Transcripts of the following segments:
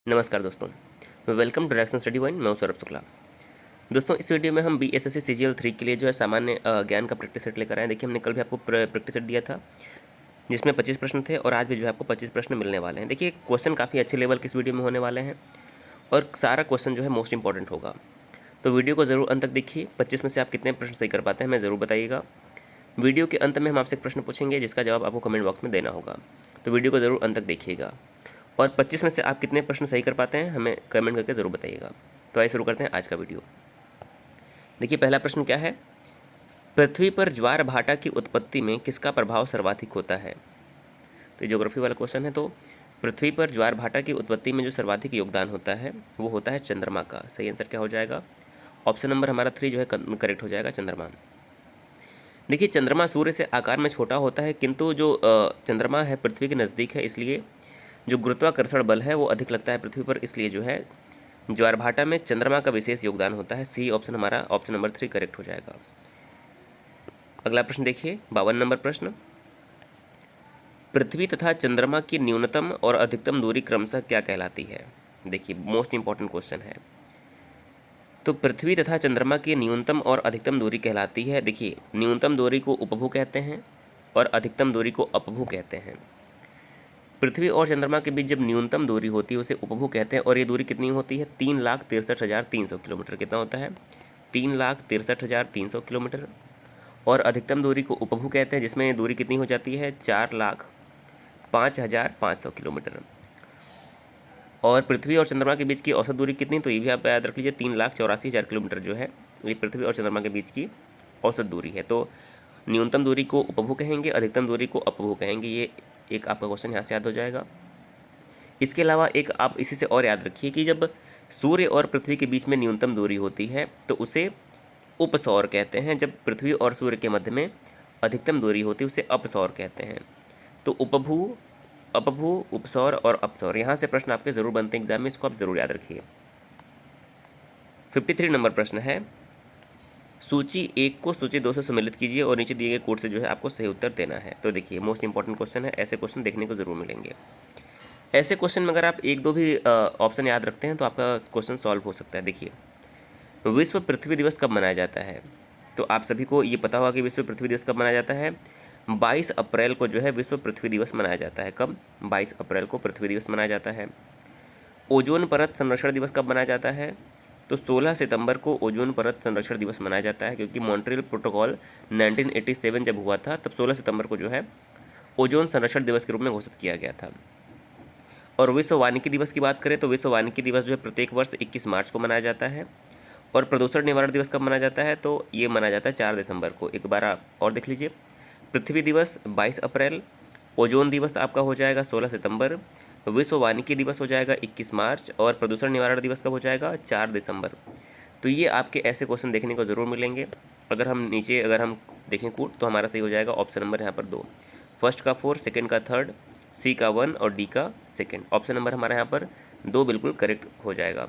नमस्कार दोस्तों, welcome to direction study one. मैं हूं सौरभ शुक्ला। दोस्तों, इस वीडियो में हम बीएसएससी सीजीएल 3 के लिए जो है सामान्य ज्ञान का प्रैक्टिस सेट लेकर आए हैं। देखिए, हमने कल भी आपको प्रैक्टिस सेट दिया था जिसमें 25 प्रश्न थे और आज भी जो है आपको 25 प्रश्न मिलने वाले हैं। देखिए, क्वेश्चन काफ़ी अच्छे लेवल के इस वीडियो में होने वाले हैं और सारा क्वेश्चन जो है मोस्ट इंपॉर्टेंट होगा। तो वीडियो को ज़रूर अंत तक देखिए। 25 में से आप कितने प्रश्न सही कर पाते हैं हमें ज़रूर बताइएगा। वीडियो के अंत में हम आपसे एक प्रश्न पूछेंगे जिसका जवाब आपको कमेंट बॉक्स में देना होगा, तो वीडियो को ज़रूर अंत तक देखिएगा। और 25 में से आप कितने प्रश्न सही कर पाते हैं हमें कमेंट करके ज़रूर बताइएगा। तो आइए शुरू करते हैं आज का वीडियो। देखिए, पहला प्रश्न क्या है। पृथ्वी पर ज्वार भाटा की उत्पत्ति में किसका प्रभाव सर्वाधिक होता है। तो ये ज्योग्राफी वाला क्वेश्चन है। तो पृथ्वी पर ज्वार भाटा की उत्पत्ति में जो सर्वाधिक योगदान होता है वो होता है चंद्रमा का। सही आंसर क्या हो जाएगा। ऑप्शन नंबर हमारा 3 जो है करेक्ट हो जाएगा, चंद्रमा। देखिए, चंद्रमा सूर्य से आकार में छोटा होता है, किंतु जो चंद्रमा है पृथ्वी के नज़दीक है, इसलिए जो गुरुत्वाकर्षण बल है वो अधिक लगता है पृथ्वी पर, इसलिए जो है ज्वारभाटा में चंद्रमा का विशेष योगदान होता है। सी ऑप्शन हमारा ऑप्शन नंबर 3 करेक्ट हो जाएगा। अगला प्रश्न देखिए, 52 नंबर प्रश्न। पृथ्वी तथा चंद्रमा की न्यूनतम और अधिकतम दूरी क्रमशः क्या कहलाती है। देखिए, मोस्ट इंपॉर्टेंट क्वेश्चन है। तो पृथ्वी तथा चंद्रमा की न्यूनतम और अधिकतम दूरी कहलाती है। देखिए, न्यूनतम दूरी को उपभू कहते हैं और अधिकतम दूरी को अपभू कहते हैं। पृथ्वी और चंद्रमा के बीच जब न्यूनतम दूरी होती है उसे उपभू कहते हैं। और ये दूरी कितनी होती है, 3,63,300 किलोमीटर। कितना होता है, 3,63,300 किलोमीटर। और अधिकतम दूरी को उपभू कहते हैं जिसमें दूरी कितनी हो जाती है, 4,05,500 किलोमीटर। और पृथ्वी और चंद्रमा के बीच की औसत दूरी कितनी, तो ये भी आप याद रख लीजिए, 3,84,000 किलोमीटर जो है ये पृथ्वी और चंद्रमा के बीच की औसत दूरी है। तो न्यूनतम दूरी को उपभू कहेंगे, अधिकतम दूरी को अपभू कहेंगे। ये एक आपका क्वेश्चन यहाँ से याद हो जाएगा। इसके अलावा एक आप इसी से और याद रखिए कि जब सूर्य और पृथ्वी के बीच में न्यूनतम दूरी होती है तो उसे उपसौर कहते हैं। जब पृथ्वी और सूर्य के मध्य में अधिकतम दूरी होती है उसे अपसौर कहते हैं। तो उपभू, अपभू, उपसौर और अपसौर, यहाँ से प्रश्न आपके ज़रूर बनते हैं एग्जाम में, इसको आप ज़रूर याद रखिए। 53 नंबर प्रश्न है। सूची 1 को सूची 2 से सम्मिलित कीजिए और नीचे दिए गए कोड से जो है आपको सही उत्तर देना है। तो देखिए, मोस्ट इंपॉर्टेंट क्वेश्चन है, ऐसे क्वेश्चन देखने को जरूर मिलेंगे। ऐसे क्वेश्चन में अगर आप 1-2 भी ऑप्शन याद रखते हैं तो आपका क्वेश्चन सॉल्व हो सकता है। देखिए, विश्व पृथ्वी दिवस कब मनाया जाता है। तो आप सभी को ये पता होगा कि विश्व पृथ्वी दिवस कब मनाया जाता है। 22 अप्रैल को जो है विश्व पृथ्वी दिवस मनाया जाता है। कब, 22 अप्रैल को पृथ्वी दिवस मनाया जाता है। ओजोन परत संरक्षण दिवस कब मनाया जाता है। तो 16 सितंबर को ओजोन परत संरक्षण दिवस मनाया जाता है, क्योंकि मॉन्ट्रियल प्रोटोकॉल 1987 जब हुआ था तब 16 सितंबर को जो है ओजोन संरक्षण दिवस के रूप में घोषित किया गया था। और विश्व वानिकी दिवस की बात करें तो विश्व वानिकी दिवस जो है प्रत्येक वर्ष 21 मार्च को मनाया जाता है। और प्रदूषण निवारण दिवस कब मनाया जाता है, तो ये मनाया जाता है 4 दिसंबर को। एक बार आप और देख लीजिए, पृथ्वी दिवस 22 अप्रैल, ओजोन दिवस आपका हो जाएगा 16 सितंबर, विश्व वानिकी दिवस हो जाएगा 21 मार्च और प्रदूषण निवारण दिवस कब हो जाएगा, 4 दिसंबर। तो ये आपके ऐसे क्वेश्चन देखने को ज़रूर मिलेंगे। अगर हम देखें कोड तो हमारा सही हो जाएगा ऑप्शन नंबर यहाँ पर 2, फर्स्ट का 4, सेकंड का 3, सी का 1 और डी का 2। ऑप्शन नंबर हमारा यहाँ पर 2 बिल्कुल करेक्ट हो जाएगा।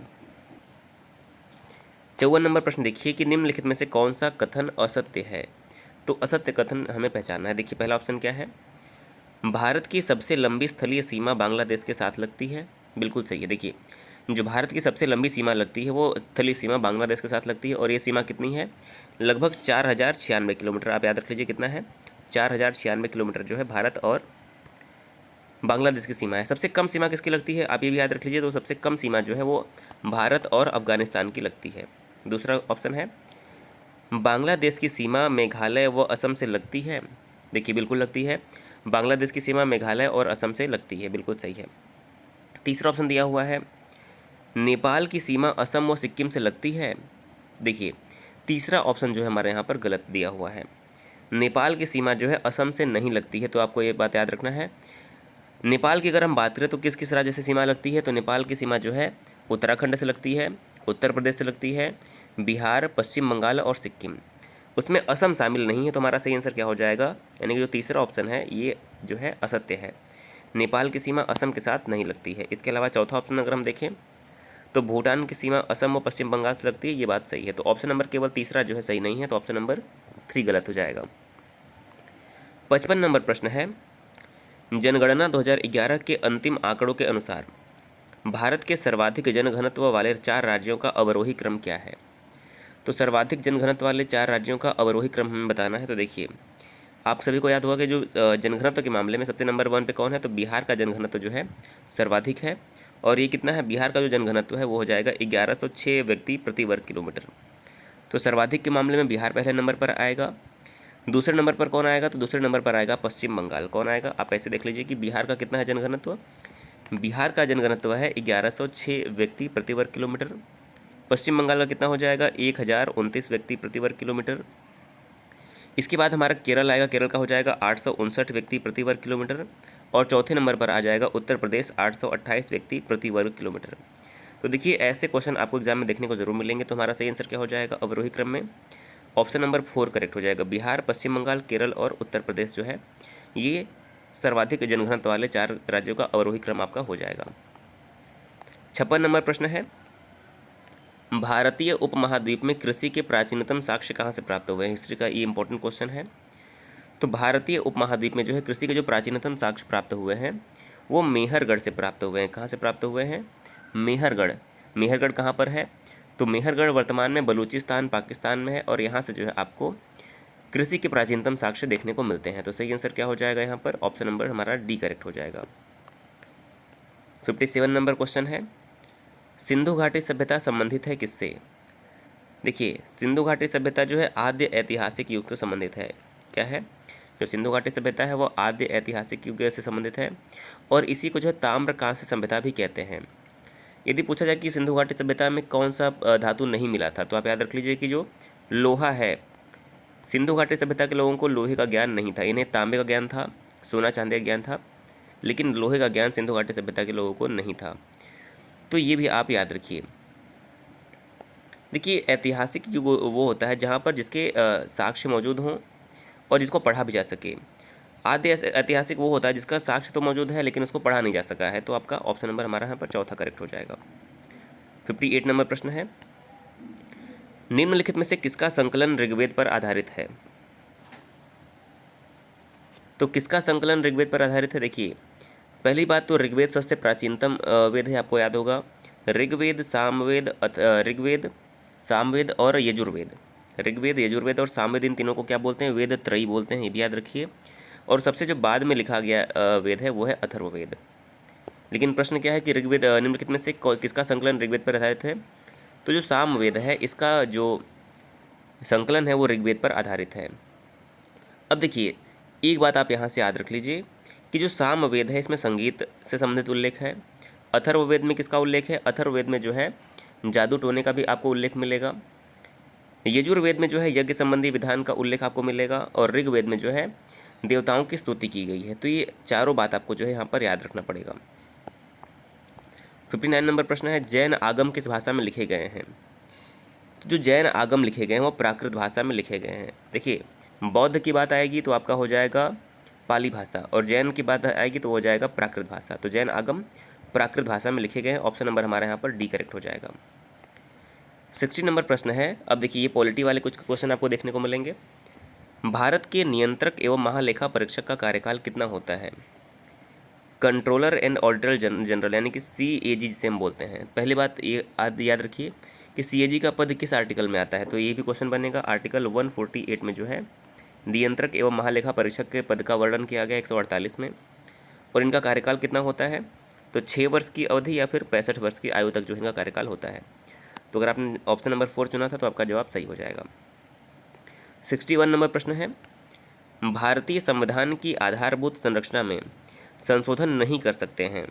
54 नंबर प्रश्न देखिए कि निम्नलिखित में से कौन सा कथन असत्य है। तो असत्य कथन हमें पहचानना है। देखिए, पहला ऑप्शन क्या है, भारत की सबसे लंबी स्थलीय सीमा बांग्लादेश के साथ लगती है। बिल्कुल सही है। देखिए, जो भारत की सबसे लंबी सीमा लगती है वो स्थलीय सीमा बांग्लादेश के साथ लगती है और ये सीमा कितनी है, लगभग 4,096 किलोमीटर। आप याद रख लीजिए कितना है, 4,096 किलोमीटर जो है भारत और बांग्लादेश की सीमा है। सबसे कम सीमा किसकी लगती है, आप ये भी याद रख लीजिए। तो सबसे कम सीमा जो है वो भारत और अफगानिस्तान की लगती है। दूसरा ऑप्शन है, बांग्लादेश की सीमा मेघालय व असम से लगती है। देखिए, बिल्कुल लगती है, बांग्लादेश की सीमा मेघालय और असम से लगती है, बिल्कुल सही है। तीसरा ऑप्शन दिया हुआ है, नेपाल की सीमा असम व सिक्किम से लगती है। देखिए, तीसरा ऑप्शन जो है हमारे यहाँ पर गलत दिया हुआ है, नेपाल की सीमा जो है असम से नहीं लगती है। तो आपको ये बात याद रखना है। नेपाल की अगर हम बात करें तो किस किस राज्य से सीमा लगती है, तो नेपाल की सीमा जो है उत्तराखंड से लगती है, उत्तर प्रदेश से लगती है, बिहार, पश्चिम बंगाल और सिक्किम। उसमें असम शामिल नहीं है। तो हमारा सही आंसर क्या हो जाएगा, यानी कि जो तीसरा ऑप्शन है ये जो है असत्य है, नेपाल की सीमा असम के साथ नहीं लगती है। इसके अलावा चौथा ऑप्शन अगर हम देखें तो भूटान की सीमा असम व पश्चिम बंगाल से लगती है, ये बात सही है। तो ऑप्शन नंबर केवल तीसरा जो है सही नहीं है, तो ऑप्शन नंबर 3 गलत हो जाएगा। 55 नंबर प्रश्न है, जनगणना 2011 के अंतिम आंकड़ों के अनुसार भारत के सर्वाधिक जनघनत्व वाले 4 राज्यों का अवरोही क्रम क्या है? तो सर्वाधिक जनघनत्व वाले 4 राज्यों का अवरोही क्रम हमें बताना है। तो देखिए, आप सभी को याद होगा कि जो जनघनत्व के मामले में सबसे नंबर 1 पे कौन है, तो बिहार का जनघनत्व जो है सर्वाधिक है। और ये कितना है, बिहार का जो जनघनत्व है वो हो जाएगा 1106 व्यक्ति प्रति वर्ग किलोमीटर। तो सर्वाधिक के मामले में बिहार पहले नंबर पर आएगा। दूसरे नंबर पर कौन आएगा, तो दूसरे नंबर पर आएगा पश्चिम बंगाल। कौन आएगा, आप ऐसे देख लीजिए कि बिहार का कितना है जनघनत्व, बिहार का जनघनत्व है 1106 व्यक्ति प्रति वर्ग किलोमीटर। पश्चिम बंगाल का कितना हो जाएगा, 1029 व्यक्ति प्रति वर्ग किलोमीटर। इसके बाद हमारा केरल आएगा, केरल का हो जाएगा 859 व्यक्ति प्रति वर्ग किलोमीटर। और चौथे नंबर पर आ जाएगा उत्तर प्रदेश, 828 व्यक्ति प्रति वर्ग किलोमीटर। तो देखिए, ऐसे क्वेश्चन आपको एग्जाम में देखने को जरूर मिलेंगे। तो हमारा सही आंसर क्या हो जाएगा अवरोही क्रम में, ऑप्शन नंबर 4 करेक्ट हो जाएगा। बिहार, पश्चिम बंगाल, केरल और उत्तर प्रदेश जो है ये सर्वाधिक जनघनत्व वाले 4 राज्यों का अवरोही क्रम आपका हो जाएगा। 56 नंबर प्रश्न है, भारतीय उपमहाद्वीप में कृषि के प्राचीनतम साक्ष्य कहाँ से प्राप्त हुए हैं? हिस्ट्री का ये इंपॉर्टेंट क्वेश्चन है। तो भारतीय उपमहाद्वीप में जो है कृषि के जो प्राचीनतम साक्ष्य प्राप्त हुए हैं वो मेहरगढ़ से प्राप्त हुए हैं। कहाँ से प्राप्त हुए हैं? मेहरगढ़। मेहरगढ़ कहाँ पर है? तो मेहरगढ़ वर्तमान में बलूचिस्तान पाकिस्तान में है और यहाँ से जो है आपको कृषि के प्राचीनतम साक्ष्य देखने को मिलते हैं। तो सही आंसर क्या हो जाएगा यहाँ पर, ऑप्शन नंबर हमारा डी करेक्ट हो जाएगा। 57 नंबर क्वेश्चन है, सिंधु घाटी सभ्यता संबंधित है किससे? देखिए, सिंधु घाटी सभ्यता जो है आद्य ऐतिहासिक युग से संबंधित है। क्या है? जो सिंधु घाटी सभ्यता है वो आद्य ऐतिहासिक युग से संबंधित है और इसी को जो है ताम्रकांस्य सभ्यता भी कहते हैं। यदि पूछा जाए कि सिंधु घाटी सभ्यता में कौन सा धातु नहीं मिला था, तो आप याद रख लीजिए कि जो लोहा है, सिंधु घाटी सभ्यता के लोगों को लोहे का ज्ञान नहीं था। इन्हें तांबे का ज्ञान था, सोना चांदी का ज्ञान था, लेकिन लोहे का ज्ञान सिंधु घाटी सभ्यता के लोगों को नहीं था। तो ये भी आप याद रखिए। देखिए, ऐतिहासिक युग वो होता है जहाँ पर जिसके साक्ष्य मौजूद हों और जिसको पढ़ा भी जा सके। आद्य ऐतिहासिक वो होता है जिसका साक्ष्य तो मौजूद है लेकिन उसको पढ़ा नहीं जा सका है। तो आपका ऑप्शन नंबर हमारा यहाँ पर चौथा करेक्ट हो जाएगा। 58 नंबर प्रश्न है, निम्नलिखित में से किसका संकलन ऋग्वेद पर आधारित है? तो किसका संकलन ऋग्वेद पर आधारित है? देखिए, पहली बात तो ऋग्वेद सबसे प्राचीनतम वेद है, आपको याद होगा। ऋग्वेद, सामवेद और यजुर्वेद। ऋग्वेद, यजुर्वेद और सामवेद, इन तीनों को क्या बोलते हैं? वेद त्रयी बोलते हैं, ये भी याद रखिए। और सबसे जो बाद में लिखा गया वेद है वो है अथर्ववेद। लेकिन प्रश्न क्या है कि ऋग्वेद निम्नलिखित में से किसका संकलन ऋग्वेद पर आधारित है? तो जो सामवेद है इसका जो संकलन है वो ऋग्वेद पर आधारित है। अब देखिए, एक बात आप यहाँ से याद रख लीजिए कि जो सामवेद है इसमें संगीत से संबंधित उल्लेख है। अथर्ववेद में किसका उल्लेख है? अथर्ववेद में जो है जादू टोने का भी आपको उल्लेख मिलेगा। यजुर्वेद में जो है यज्ञ संबंधी विधान का उल्लेख आपको मिलेगा और ऋग्वेद में जो है देवताओं की स्तुति की गई है। तो ये चारों बात आपको जो है यहाँ पर याद रखना पड़ेगा। 59 नंबर प्रश्न है, जैन आगम किस भाषा में लिखे गए हैं? तो जो जैन आगम लिखे गए हैं वो प्राकृत भाषा में लिखे गए हैं। देखिए, बौद्ध की बात आएगी तो आपका हो जाएगा पाली भाषा और जैन की बात आएगी तो हो जाएगा प्राकृत भाषा। तो जैन आगम प्राकृत भाषा में लिखे गए हैं, ऑप्शन नंबर हमारे यहाँ पर डी करेक्ट हो जाएगा। 60 नंबर प्रश्न है, अब देखिए ये पॉलिटी वाले कुछ क्वेश्चन आपको देखने को मिलेंगे। भारत के नियंत्रक एवं महालेखा परीक्षक का कार्यकाल कितना होता है? कंट्रोलर एंड ऑडिटर जनरल यानी कि CAG जिसे हम बोलते हैं। पहली बात ये याद रखिए कि CAG का पद किस आर्टिकल में आता है, तो ये भी क्वेश्चन बनेगा। आर्टिकल 148 में जो है नियंत्रक एवं महालेखा परीक्षक के पद का वर्णन किया गया 148 में। और इनका कार्यकाल कितना होता है? तो 6 वर्ष की अवधि या फिर 65 वर्ष की आयु तक जो इनका कार्यकाल होता है। तो अगर आपने ऑप्शन नंबर 4 चुना था तो आपका जवाब सही हो जाएगा। 61 नंबर प्रश्न है, भारतीय संविधान की आधारभूत संरचना में संशोधन नहीं कर सकते हैं,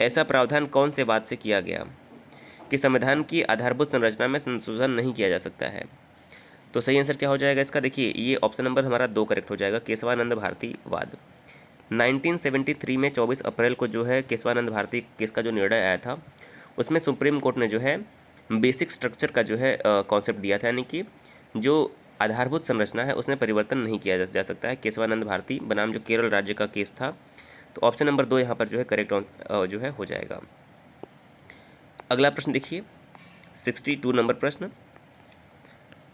ऐसा प्रावधान कौन से बात से किया गया कि संविधान की आधारभूत संरचना में संशोधन नहीं किया जा सकता है? तो सही आंसर क्या हो जाएगा इसका? देखिए, ये ऑप्शन नंबर हमारा 2 करेक्ट हो जाएगा, केशवानंद भारती वाद। 1973 में 24 अप्रैल को जो है केशवानंद भारती केस का जो निर्णय आया था उसमें सुप्रीम कोर्ट ने जो है बेसिक स्ट्रक्चर का जो है कॉन्सेप्ट दिया था, यानी कि जो आधारभूत संरचना है उसमें परिवर्तन नहीं किया जा सकता है। केशवानंद भारती बनाम जो केरल राज्य का केस था। तो ऑप्शन नंबर 2 यहाँ पर जो है करेक्ट जो है हो जाएगा। अगला प्रश्न देखिए, 62 नंबर प्रश्न,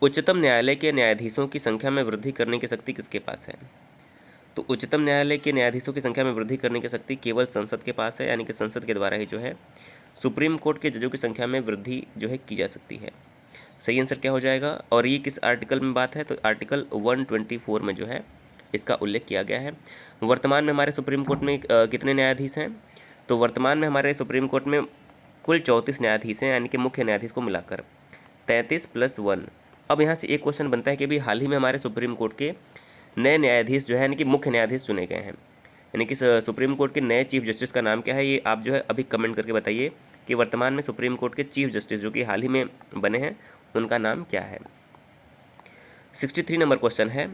उच्चतम न्यायालय के न्यायाधीशों की संख्या में वृद्धि करने की शक्ति किसके पास है? तो उच्चतम न्यायालय के न्यायाधीशों की संख्या में वृद्धि करने की शक्ति केवल संसद के पास है, यानी कि संसद के द्वारा ही जो है सुप्रीम कोर्ट के जजों की संख्या में वृद्धि जो है की जा सकती है। सही आंसर क्या हो जाएगा, और ये किस आर्टिकल में बात है, तो आर्टिकल 124 में जो है इसका उल्लेख किया गया है। वर्तमान में हमारे सुप्रीम कोर्ट में कितने न्यायाधीश हैं, तो वर्तमान में हमारे सुप्रीम कोर्ट में कुल 34 न्यायाधीश हैं, यानी कि मुख्य न्यायाधीश को मिलाकर 33+1। अब यहाँ से एक क्वेश्चन बनता है कि अभी हाल ही में हमारे सुप्रीम कोर्ट के नए न्यायाधीश जो है यानी कि मुख्य न्यायाधीश चुने गए हैं, यानी कि सुप्रीम कोर्ट के नए चीफ जस्टिस का नाम क्या है, ये आप जो है अभी कमेंट करके बताइए कि वर्तमान में सुप्रीम कोर्ट के चीफ जस्टिस जो कि हाल ही में बने हैं उनका नाम क्या है। 63 नंबर क्वेश्चन है,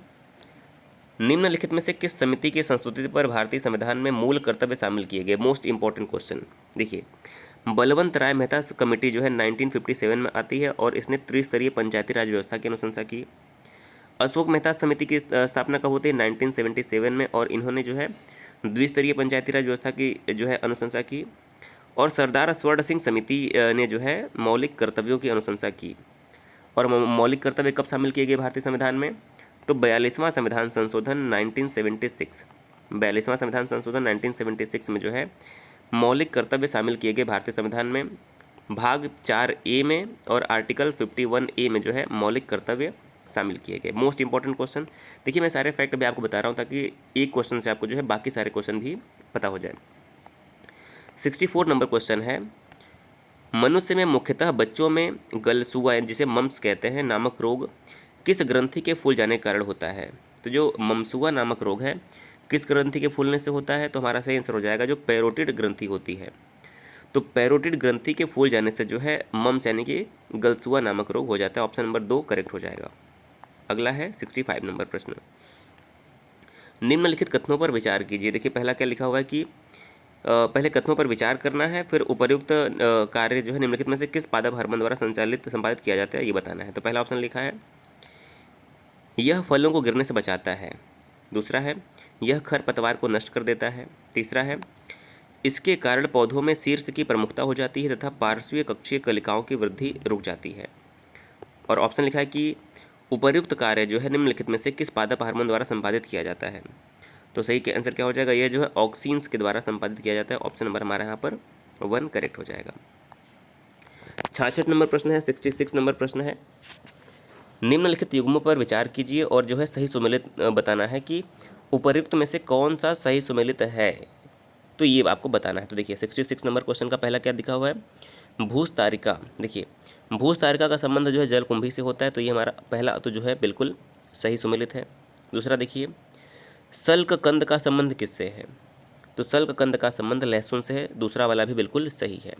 निम्नलिखित में से किस समिति की संस्तुति पर भारतीय संविधान में मूल कर्तव्य शामिल किए गए। मोस्ट इंपॉर्टेंट क्वेश्चन देखिए, बलवंत राय मेहता कमेटी जो है 1957 में आती है और इसने त्रिस्तरीय पंचायती राज व्यवस्था की अनुशंसा की। अशोक मेहता समिति की स्थापना कब होती है, 1977 में, और इन्होंने जो है द्विस्तरीय पंचायती राज व्यवस्था की जो है अनुशंसा की। और सरदार स्वर्ण सिंह समिति ने जो है मौलिक कर्तव्यों की अनुशंसा की। और मौलिक कर्तव्य कब शामिल किए गए भारतीय संविधान में, तो 42वां संविधान संशोधन 1976, 42वां संविधान संशोधन 1976 में जो है मौलिक कर्तव्य शामिल किए गए भारतीय संविधान में, भाग 4A में और आर्टिकल 51A में जो है मौलिक कर्तव्य शामिल किए गए। मोस्ट इंपॉर्टेंट क्वेश्चन देखिए, मैं सारे फैक्ट भी आपको बता रहा हूँ ताकि एक क्वेश्चन से आपको जो है बाकी सारे क्वेश्चन भी पता हो जाए। 64 नंबर क्वेश्चन है, मनुष्य में मुख्यतः बच्चों में गलसुआ जिसे मम्स कहते हैं नामक रोग किस ग्रंथि के फूल जाने के कारण होता है। तो जो ममसुआ नामक रोग है किस ग्रंथि के फूलने से होता है, तो हमारा सही आंसर हो जाएगा जो पैरोटिड ग्रंथि होती है। तो पैरोटिड ग्रंथि के फूल जाने से जो है मम्स यानी कि गलसुआ नामक रोग हो जाता है। ऑप्शन नंबर 2 करेक्ट हो जाएगा। अगला है 65 नंबर प्रश्न, निम्नलिखित कथनों पर विचार कीजिए। देखिए पहला क्या लिखा हुआ है कि पहले कथनों पर विचार करना है, फिर उपर्युक्त कार्य जो है निम्नलिखित में से किस पादप हार्मोन द्वारा संपादित किया जाता है ये बताना है। तो पहला ऑप्शन लिखा है यह फलों को गिरने से बचाता है, दूसरा है यह खरपतवार को नष्ट कर देता है, तीसरा है इसके कारण पौधों में शीर्ष की प्रमुखता हो जाती है तथा पार्श्वीय कक्षीय कलिकाओं की वृद्धि रुक जाती है, और ऑप्शन लिखा है कि उपर्युक्त कार्य जो है निम्नलिखित में से किस पादप हार्मोन द्वारा संपादित किया जाता है। तो सही के आंसर क्या हो जाएगा, यह जो है ऑक्सीन्स के द्वारा संपादित किया जाता है। ऑप्शन नंबर हमारा यहाँ पर 1 करेक्ट हो जाएगा। 66 नंबर प्रश्न है, 66 नंबर प्रश्न है, निम्नलिखित युग्मों पर विचार कीजिए और जो है सही सुमेलित बताना है कि उपर्युक्त में से कौन सा सही सुमेलित है, तो ये आपको बताना है। तो देखिए 66 नंबर क्वेश्चन का पहला क्या दिखा हुआ है, भूस तारिका। देखिए भूस तारिका का संबंध जो है जलकुंभी से होता है, तो ये हमारा पहला तो जो है बिल्कुल सही सुमेलित है। दूसरा देखिए सल्क कंद का संबंध किससे है, तो सल्क कंद का संबंध लहसुन से है, दूसरा वाला भी बिल्कुल सही है।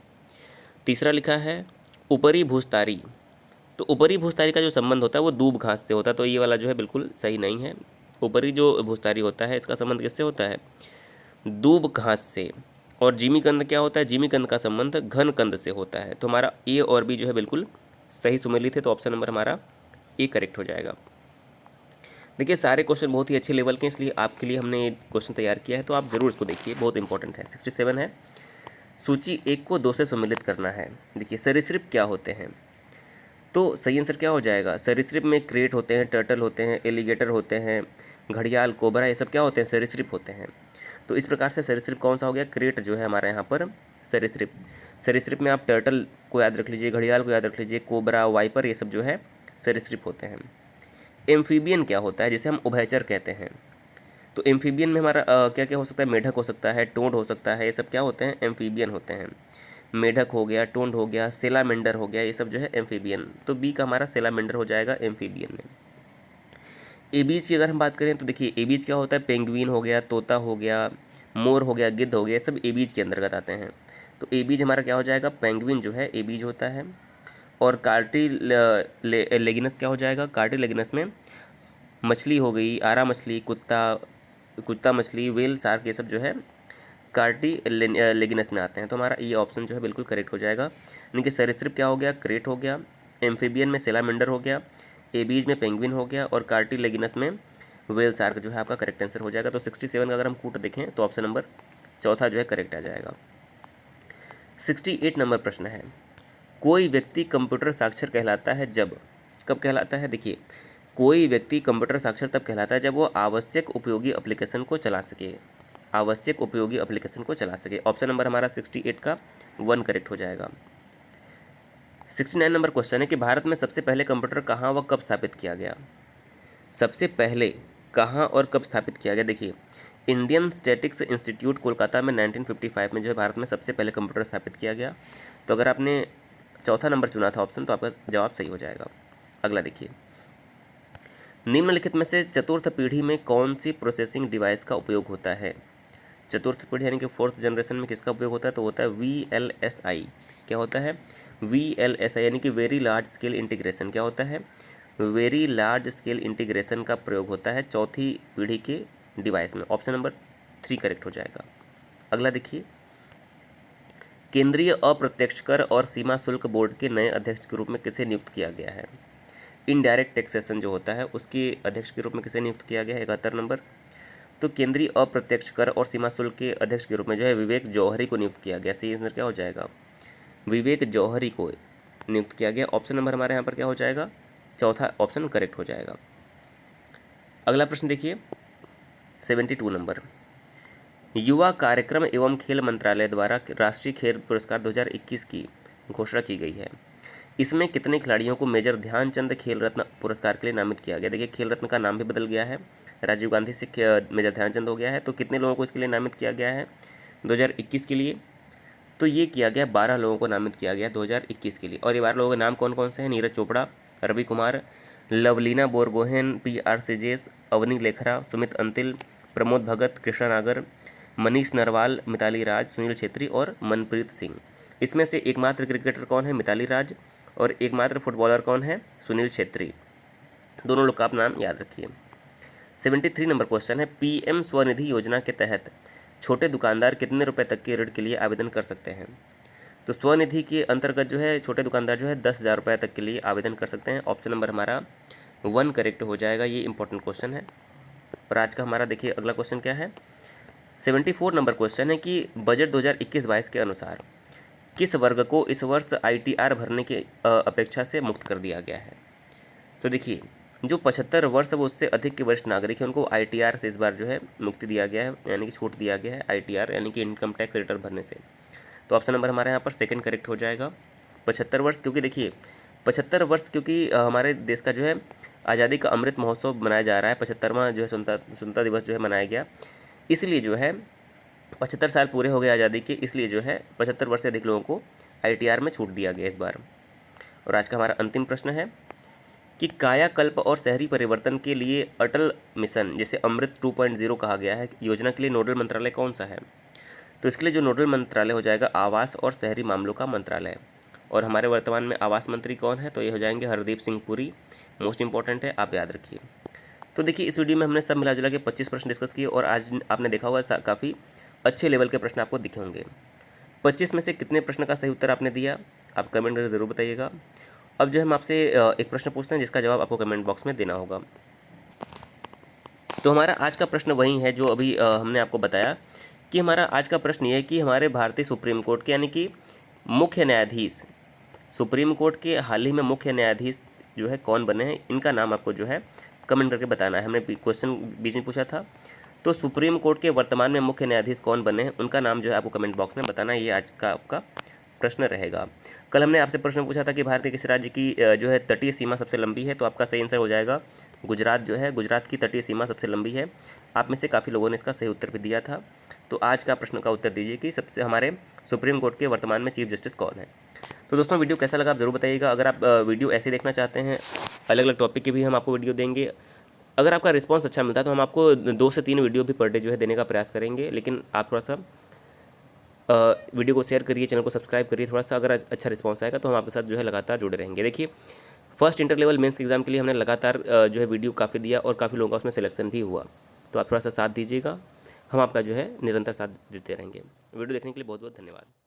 तीसरा लिखा है ऊपरी भूस्तारी, तो ऊपरी भूस्तारी का जो संबंध होता है वो दूब घास से होता है, तो ये वाला जो है बिल्कुल सही नहीं है। ऊपरी जो भूस्तारी होता है इसका संबंध किससे होता है, दूब घास से। और जिमी कंद क्या होता है, जिमी कंद का संबंध घन कंद से होता है। तो हमारा ए और बी जो है बिल्कुल सही सुमेलित है, तो ऑप्शन नंबर हमारा ए करेक्ट हो जाएगा। देखिए सारे क्वेश्चन बहुत ही अच्छे लेवल के, इसलिए आपके लिए हमने क्वेश्चन तैयार किया है, तो आप ज़रूर इसको देखिए, बहुत इंपॉर्टेंट है। 67 है, सूची 1 को 2 से सम्मिलित करना है। देखिए सरीसृप क्या होते हैं, तो सही आंसर क्या हो जाएगा, सरीसृप में क्रेट होते हैं, टर्टल होते हैं, एलिगेटर होते हैं, घड़ियाल, कोबरा, ये सब क्या होते हैं, सरीसृप होते हैं। तो इस प्रकार से सरीसृप कौन सा हो गया, क्रेट जो है हमारे यहाँ पर सरीसृप। सरीसृप में आप टर्टल को याद रख लीजिए, घड़ियाल को याद रख लीजिए, कोबरा, वाइपर, ये सब जो है सरीसृप होते हैं। एम्फीबियन क्या होता है, जिसे हम उभयचर कहते हैं। तो एम्फीबियन में हमारा क्या क्या हो सकता है, मेढक हो सकता है, टोंड हो सकता है, ये सब क्या होते हैं, एम्फीबियन होते हैं। मेढक हो गया, टोंड हो गया, सेलामेंडर हो गया, ये सब जो है एम्फीबियन। तो बी का हमारा सेलामेंडर हो जाएगा एम्फीबियन में। एबीज की अगर हम बात करें तो देखिए एबीज क्या होता है, पेंगुइन हो गया, तोता हो गया, मोर हो गया, गिद्ध हो गया, ये सब एबीज के अंतर्गत आते हैं। तो एबीज हमारा क्या हो जाएगा, पेंगुइन जो है एबीज होता है। और कार्टिलेगिनस क्या हो जाएगा, कार्टिलेगिनस में मछली हो गई, आरा मछली, कुत्ता मछली, वेल, शार्क, ये सब जो है कार्टिलेगिनस में आते हैं। तो हमारा ये ऑप्शन जो है बिल्कुल करेक्ट हो जाएगा। यानी कि सरीसृप क्या हो गया, क्रेट हो गया, एम्फीबियन में सेलामेंडर हो गया, एबीज में पेंगुइन हो गया, और कार्टिलेगिनस में वेल, शार्क जो है आपका करेक्ट आंसर हो जाएगा। तो 67 का अगर हम कूट देखें तो ऑप्शन नंबर चौथा जो है करेक्ट आ जाएगा। 68 नंबर प्रश्न है, कोई व्यक्ति कंप्यूटर साक्षर कहलाता है जब, कब कहलाता है, देखिए कोई व्यक्ति कंप्यूटर साक्षर तब कहलाता है जब वो आवश्यक उपयोगी एप्लीकेशन को चला सके, आवश्यक उपयोगी एप्लीकेशन को चला सके। ऑप्शन नंबर हमारा 68 का 1 करेक्ट हो जाएगा। 69 नंबर क्वेश्चन है कि भारत में सबसे पहले कंप्यूटर कहाँ व कब स्थापित किया गया। सबसे पहले कहाँ और कब स्थापित किया गया, देखिए इंडियन स्टैटिक्स इंस्टीट्यूट कोलकाता में 1955 में जो है भारत में सबसे पहले कंप्यूटर स्थापित किया गया। तो अगर आपने चौथा नंबर चुना था ऑप्शन, तो आपका जवाब सही हो जाएगा। अगला देखिए, निम्नलिखित में से चतुर्थ पीढ़ी में कौन सी प्रोसेसिंग डिवाइस का उपयोग होता है। चतुर्थ पीढ़ी यानी कि 4th जनरेशन में किसका उपयोग होता है, तो होता है VLSI। क्या होता है, VLSI यानी कि वेरी लार्ज स्केल इंटीग्रेशन। क्या होता है, वेरी लार्ज स्केल इंटीग्रेशन का प्रयोग होता है चौथी पीढ़ी के डिवाइस में। ऑप्शन नंबर 3 करेक्ट हो जाएगा। अगला देखिए, केंद्रीय अप्रत्यक्ष कर और सीमा शुल्क बोर्ड के नए अध्यक्ष के रूप में किसे नियुक्त किया गया है। इनडायरेक्ट टैक्सेशन जो होता है उसके अध्यक्ष के रूप में किसे नियुक्त किया गया है, 71 नंबर। तो केंद्रीय अप्रत्यक्ष कर और सीमा शुल्क के अध्यक्ष के रूप में जो है विवेक जौहरी को नियुक्त किया गया। सही आंसर क्या हो जाएगा, विवेक जौहरी को नियुक्त किया गया। ऑप्शन नंबर हमारे यहाँ पर क्या हो जाएगा, चौथा ऑप्शन करेक्ट हो जाएगा। अगला प्रश्न देखिए, 72 नंबर, युवा कार्यक्रम एवं खेल मंत्रालय द्वारा राष्ट्रीय खेल पुरस्कार 2021 की घोषणा की गई है। इसमें कितने खिलाड़ियों को मेजर ध्यानचंद खेल रत्न पुरस्कार के लिए नामित किया गया। देखिए खेल रत्न का नाम भी बदल गया है, राजीव गांधी से मेजर ध्यानचंद हो गया है। तो कितने लोगों को इसके लिए नामित किया गया है 2021 के लिए, तो ये किया गया 12 लोगों को नामित किया गया 2021 के लिए। और ये 12 लोगों के नाम कौन कौन से हैं, नीरज चोपड़ा, रवि कुमार, लवलीना बोरगोहेन, PR सेजेस, अवनी लेखरा, सुमित अंतिल, प्रमोद भगत, कृष्णा नागर, मनीष नरवाल, मिताली राज, सुनील छेत्री और मनप्रीत सिंह। इसमें से एकमात्र क्रिकेटर कौन है, मिताली राज, और एकमात्र फुटबॉलर कौन है, सुनील छेत्री। दोनों लोग का आप नाम याद रखिए। 73 नंबर क्वेश्चन है, PM स्वनिधि योजना के तहत छोटे दुकानदार कितने रुपए तक के ऋण के लिए आवेदन कर सकते हैं। तो स्वनिधि के अंतर्गत जो है छोटे दुकानदार जो है 10,000 रुपये तक के लिए आवेदन कर सकते हैं। ऑप्शन नंबर हमारा 1 करेक्ट हो जाएगा। ये इंपॉर्टेंट क्वेश्चन है। और आज का हमारा देखिए अगला क्वेश्चन क्या है, 74 नंबर क्वेश्चन है कि बजट 2021-22 के अनुसार किस वर्ग को इस वर्ष ITR भरने की अपेक्षा से मुक्त कर दिया गया है। तो देखिए जो 75 वर्ष वो उससे अधिक के वरिष्ठ नागरिक हैं उनको ITR से इस बार जो है मुक्ति दिया गया है, यानी कि छूट दिया गया है ITR यानी कि इनकम टैक्स रिटर्न भरने से। तो ऑप्शन नंबर हमारे यहाँ पर सेकंड करेक्ट हो जाएगा, 75 वर्ष। क्योंकि देखिए 75 वर्ष क्योंकि हमारे देश का जो है आज़ादी का अमृत महोत्सव मनाया जा रहा है, 75वां जो है स्वतंत्रता दिवस जो है मनाया गया, इसलिए जो है 75 साल पूरे हो गए आज़ादी के, इसलिए जो है 75 वर्ष से अधिक लोगों को ITR में छूट दिया गया इस बार। और आज का हमारा अंतिम प्रश्न है कि कायाकल्प और शहरी परिवर्तन के लिए अटल मिशन जिसे अमृत 2.0 कहा गया है योजना के लिए नोडल मंत्रालय कौन सा है। तो इसके लिए जो नोडल मंत्रालय हो जाएगा आवास और शहरी मामलों का मंत्रालय। और हमारे वर्तमान में आवास मंत्री कौन है, तो ये हो जाएंगे हरदीप सिंह पुरी। मोस्ट इंपॉर्टेंट है, आप याद रखिए। तो देखिए इस वीडियो में हमने सब मिला जुला के 25 प्रश्न डिस्कस किए और आज आपने देखा होगा काफ़ी अच्छे लेवल के प्रश्न आपको दिखे होंगे। 25 में से कितने प्रश्न का सही उत्तर आपने दिया आप कमेंट करके ज़रूर बताइएगा। अब जो हम आपसे एक प्रश्न पूछते हैं जिसका जवाब आपको कमेंट बॉक्स में देना होगा। तो हमारा आज का प्रश्न वही है जो अभी हमने आपको बताया कि हमारा आज का प्रश्न ये है कि हमारे भारतीय सुप्रीम कोर्ट के यानी कि मुख्य न्यायाधीश, सुप्रीम कोर्ट के हाल ही में मुख्य न्यायाधीश जो है कौन बने हैं, इनका नाम आपको जो है कमेंट करके बताना है। हमने क्वेश्चन बीच में पूछा था, तो सुप्रीम कोर्ट के वर्तमान में मुख्य न्यायाधीश कौन बने हैं उनका नाम जो है आपको कमेंट बॉक्स में बताना है। ये आज का आपका प्रश्न रहेगा। कल हमने आपसे प्रश्न पूछा था कि भारत के किस राज्य की जो है तटीय सीमा सबसे लंबी है, तो आपका सही आंसर हो जाएगा गुजरात जो है, गुजरात की तटीय सीमा सबसे लंबी है। आप में से काफ़ी लोगों ने इसका सही उत्तर भी दिया था। तो आज का प्रश्न का उत्तर दीजिए कि सबसे हमारे सुप्रीम कोर्ट के वर्तमान में चीफ जस्टिस कौन है। तो दोस्तों वीडियो कैसा लगा आप ज़रूर बताइएगा। अगर आप वीडियो ऐसे देखना चाहते हैं, अलग अलग टॉपिक के भी हम आपको वीडियो देंगे। अगर आपका रिस्पांस अच्छा मिलता है तो हम आपको 2 से 3 वीडियो भी पर डे जो है देने का प्रयास करेंगे। लेकिन आप थोड़ा सा वीडियो को शेयर करिए, चैनल को सब्सक्राइब करिए। थोड़ा सा अगर अच्छा रिस्पांस आएगा तो हम आपके साथ जो है लगातार जुड़े रहेंगे। देखिए first inter level mains exam के लिए हमने लगातार जो है वीडियो काफ़ी दिया और काफ़ी लोगों का उसमें सिलेक्शन भी हुआ। तो आप थोड़ा सा साथ दीजिएगा, हम आपका जो है निरंतर साथ देते रहेंगे। वीडियो देखने के लिए बहुत बहुत धन्यवाद।